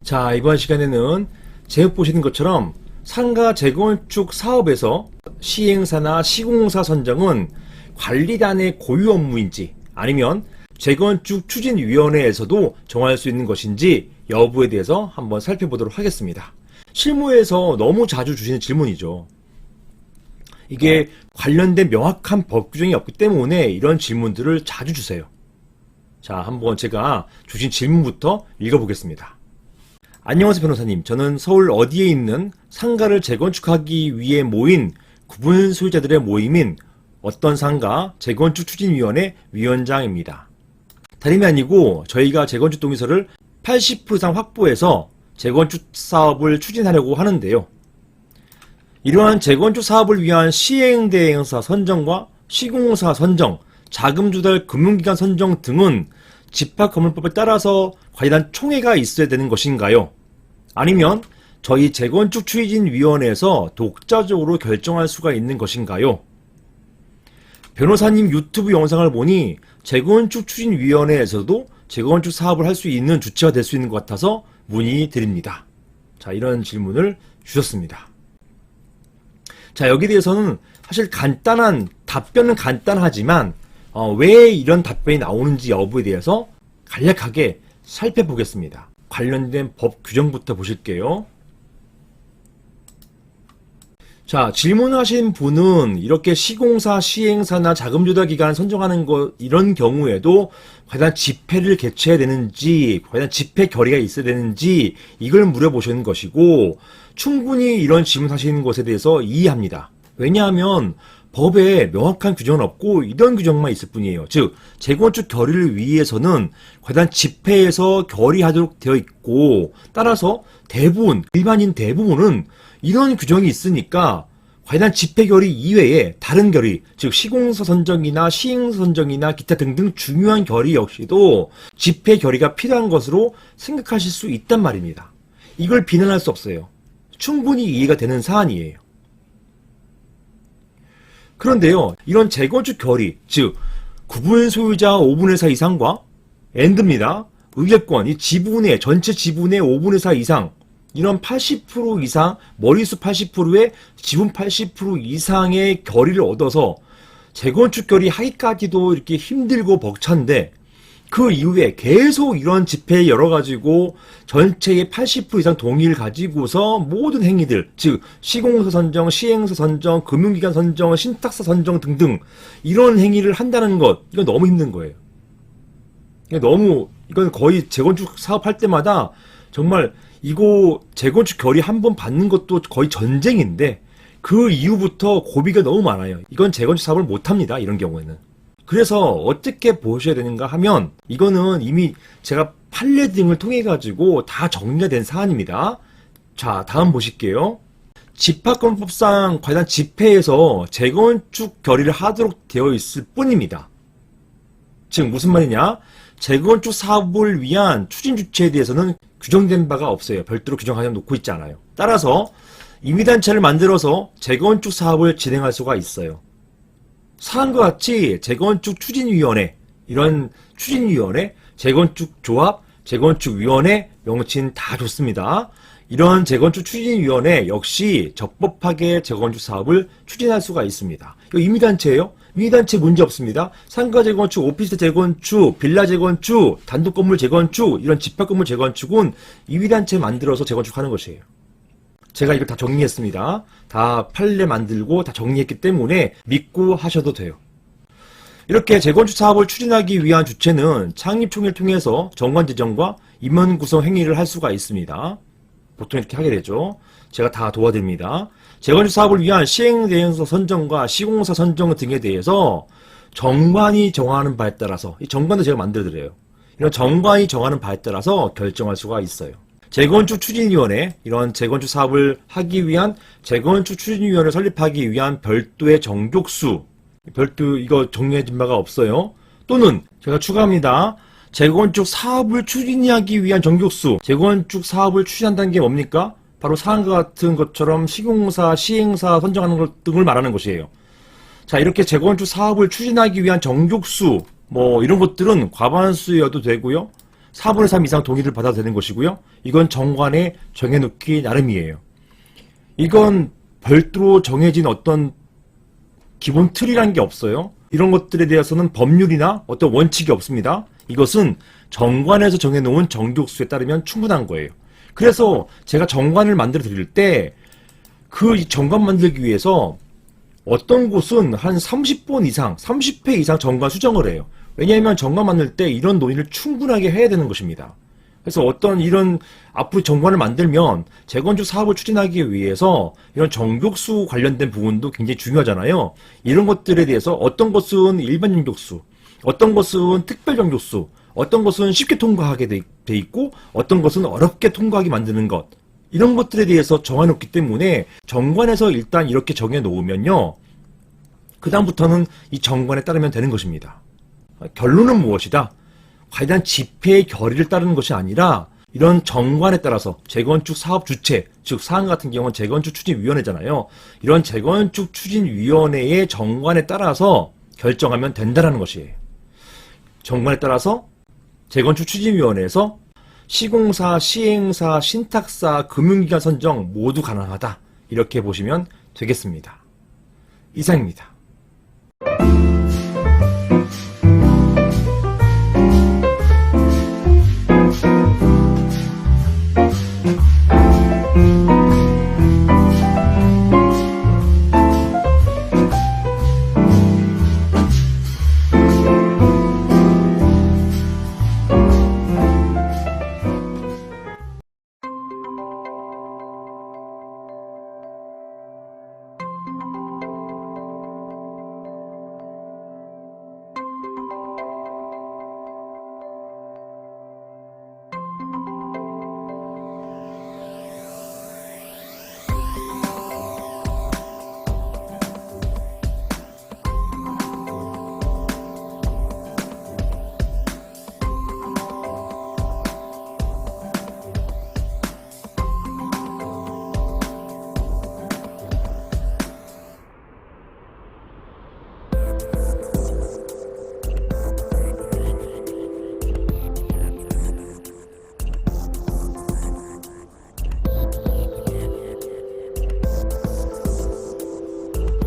자, 이번 시간에는 제목 보시는 것처럼 상가 재건축 사업에서 시행사나 시공사 선정은 관리단의 고유 업무인지 아니면 재건축 추진위원회에서도 정할 수 있는 것인지 여부에 대해서 한번 살펴보도록 하겠습니다. 실무에서 너무 자주 주시는 질문이죠. 이게 관련된 명확한 법 규정이 없기 때문에 이런 질문들을 자주 주세요. 자, 한번 제가 주신 질문부터 읽어보겠습니다. 안녕하세요 변호사님. 저는 서울 어디에 있는 상가를 재건축하기 위해 모인 구분 소유자들의 모임인 어떤 상가 재건축 추진위원회 위원장입니다. 다름이 아니고 저희가 재건축 동의서를 80% 이상 확보해서 재건축 사업을 추진하려고 하는데요. 이러한 재건축 사업을 위한 시행대행사 선정과 시공사 선정, 자금 조달 금융기관 선정 등은 집합건물법에 따라서 관리단 총회가 있어야 되는 것인가요? 아니면 저희 재건축 추진위원회에서 독자적으로 결정할 수가 있는 것인가요? 변호사님 유튜브 영상을 보니 재건축 추진위원회에서도 재건축 사업을 할 수 있는 주체가 될 수 있는 것 같아서 문의드립니다. 자, 이런 질문을 주셨습니다. 자, 여기에 대해서는 사실 답변은 간단하지만 왜 이런 답변이 나오는지 여부에 대해서 간략하게 살펴보겠습니다. 관련된 법 규정부터 보실게요. 자, 질문하신 분은 이렇게 시공사, 시행사나 자금조달기관 선정하는 것 이런 경우에도 과연 집회를 개최해야 되는지, 과연 집회 결의가 있어야 되는지 이걸 물어보시는 것이고 충분히 이런 질문하시는 것에 대해서 이해합니다. 왜냐하면 법에 명확한 규정은 없고 이런 규정만 있을 뿐이에요. 즉 재건축 결의를 위해서는 과연 집회에서 결의하도록 되어 있고 따라서 일반인 대부분은 이런 규정이 있으니까 과연 집회 결의 이외에 다른 결의, 즉 시공사 선정이나 시행사 선정이나 기타 등등 중요한 결의 역시도 집회 결의가 필요한 것으로 생각하실 수 있단 말입니다. 이걸 비난할 수 없어요. 충분히 이해가 되는 사안이에요. 그런데요, 이런 재건축 결의, 즉 구분 소유자 5분의 4 이상과 엔드입니다. 의결권, 이 지분의 전체 지분의 5분의 4 이상, 이런 80% 이상, 머릿수 80%에 지분 80% 이상의 결의를 얻어서 재건축 결의 하기까지도 이렇게 힘들고 벅찬데 그 이후에 계속 이런 집회에 열어가지고 전체의 80% 이상 동의를 가지고서 모든 행위들, 즉 시공사 선정, 시행사 선정, 금융기관 선정, 신탁사 선정 등등 이런 행위를 한다는 것, 이건 너무 힘든 거예요. 이건 거의 재건축 사업할 때마다 정말 이거 재건축 결의 한 번 받는 것도 거의 전쟁인데 그 이후부터 고비가 너무 많아요. 이건 재건축 사업을 못합니다. 이런 경우에는. 그래서 어떻게 보셔야 되는가 하면 이거는 이미 제가 판례 등을 통해 가지고 다 정리가 된 사안입니다. 자, 다음 보실게요. 집합건법상 관련 집회에서 재건축 결의를 하도록 되어 있을 뿐입니다. 즉 무슨 말이냐? 재건축 사업을 위한 추진 주체에 대해서는 규정된 바가 없어요. 별도로 규정하여 놓고 있지 않아요. 따라서 임의단체를 만들어서 재건축 사업을 진행할 수가 있어요. 사안과 같이 재건축 추진위원회, 이런 추진위원회, 재건축 조합, 재건축위원회 명칭 다 좋습니다. 이런 재건축 추진위원회 역시 적법하게 재건축 사업을 추진할 수가 있습니다. 이거 임의단체예요. 임의단체 문제 없습니다. 상가 재건축, 오피스텔 재건축, 빌라 재건축, 단독건물 재건축, 이런 집합건물 재건축은 임의단체 만들어서 재건축하는 것이에요. 제가 이걸 다 정리했습니다. 다 판례 만들고 다 정리했기 때문에 믿고 하셔도 돼요. 이렇게 재건축 사업을 추진하기 위한 주체는 창립총회를 통해서 정관지정과 임원 구성 행위를 할 수가 있습니다. 보통 이렇게 하게 되죠. 제가 다 도와드립니다. 재건축 사업을 위한 시행대행사 선정과 시공사 선정 등에 대해서 정관이 정하는 바에 따라서, 이 정관도 제가 만들어드려요. 이런 정관이 정하는 바에 따라서 결정할 수가 있어요. 재건축 추진위원회, 이런 재건축 사업을 하기 위한 재건축 추진위원회를 설립하기 위한 별도의 정족수, 별도 이거 정리해진 바가 없어요. 또는 제가 추가합니다. 재건축 사업을 추진하기 위한 정족수, 재건축 사업을 추진한다는 게 뭡니까? 바로 사안과 같은 것처럼 시공사, 시행사 선정하는 것 등을 말하는 것이에요. 자, 이렇게 재건축 사업을 추진하기 위한 정족수, 이런 것들은 과반수여도 되고요. 4분의 3 이상 동의를 받아도 되는 것이고요. 이건 정관에 정해놓기 나름이에요. 이건 별도로 정해진 어떤 기본 틀이란 게 없어요. 이런 것들에 대해서는 법률이나 어떤 원칙이 없습니다. 이것은 정관에서 정해놓은 정족수에 따르면 충분한 거예요. 그래서 제가 정관을 만들어 드릴 때 그 정관 만들기 위해서 어떤 곳은 한 30번 이상, 30회 이상 정관 수정을 해요. 왜냐하면 정관 만들 때 이런 논의를 충분하게 해야 되는 것입니다. 그래서 어떤 이런 앞으로 정관을 만들면 재건축 사업을 추진하기 위해서 이런 정족수 관련된 부분도 굉장히 중요하잖아요. 이런 것들에 대해서 어떤 것은 일반 정족수, 어떤 것은 특별 정족수, 어떤 것은 쉽게 통과하게 돼 있고 어떤 것은 어렵게 통과하게 만드는 것, 이런 것들에 대해서 정해놓기 때문에 정관에서 일단 이렇게 정해놓으면요, 그 다음부터는 이 정관에 따르면 되는 것입니다. 결론은 무엇이다? 과연 집회의 결의를 따르는 것이 아니라 이런 정관에 따라서 재건축 사업 주체, 즉 사항 같은 경우는 재건축 추진위원회잖아요. 이런 재건축 추진위원회의 정관에 따라서 결정하면 된다는 것이에요. 정관에 따라서 재건축 추진위원회에서 시공사, 시행사, 신탁사, 금융기관 선정 모두 가능하다. 이렇게 보시면 되겠습니다. 이상입니다.